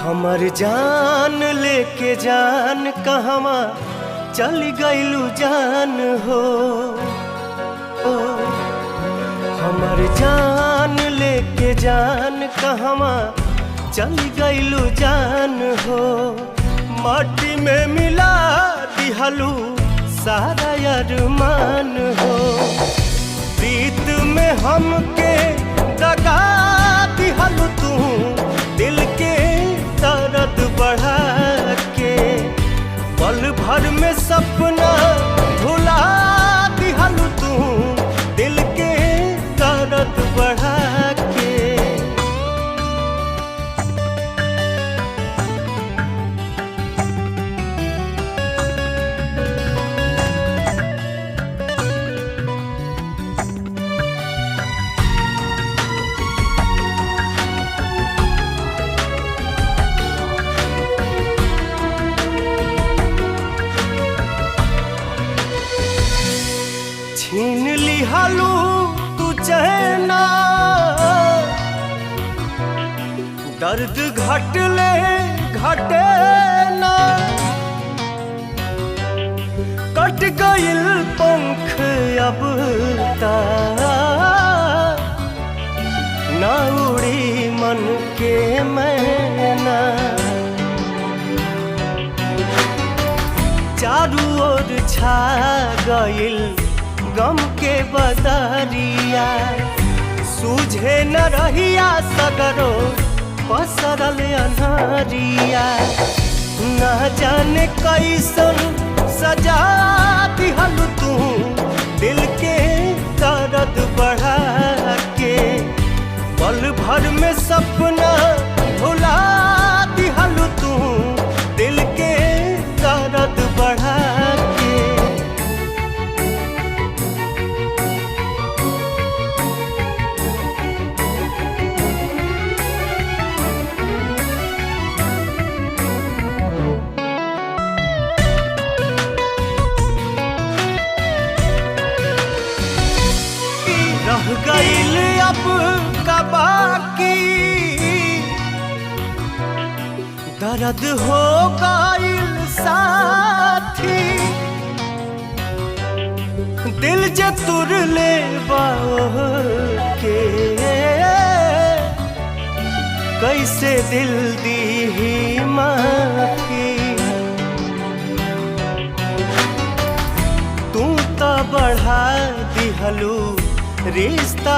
हमर जान लेके जान कहवा चल गइलू जान हो। हमर जान लेके जान कहवा चल गइलू जान हो। माटी में मिला दिहलू सारा अरमान हो। प्रीत में हमके दगा दिहलू तू दिल के दर्द बढ़ा के। पल भर में सपना भुला दिहलू तू दिल के दर्द बढ़ा के। छीन लिहलू तू चहना दर्द घटले घटे ना। कट गइल पंख अब ता ना उड़ी मन के मैना। चारू ओर छा गइल गम के बदरिया। सूझे न रहिया सगरो पसरल अनहरिया। न जाने कैसन सजा दिहलू तू दिल के दर्द बढ़ा के। पल भर में सपना भुला दिहलू तू दिल के दर्द बढ़ा के। रह गइल अब का बाकी दर्द हो गइल साथी। दिल जे तुर ले के कैसे दिल दी ही माफी। तू तो बढ़ा दिहलू रिश्ता।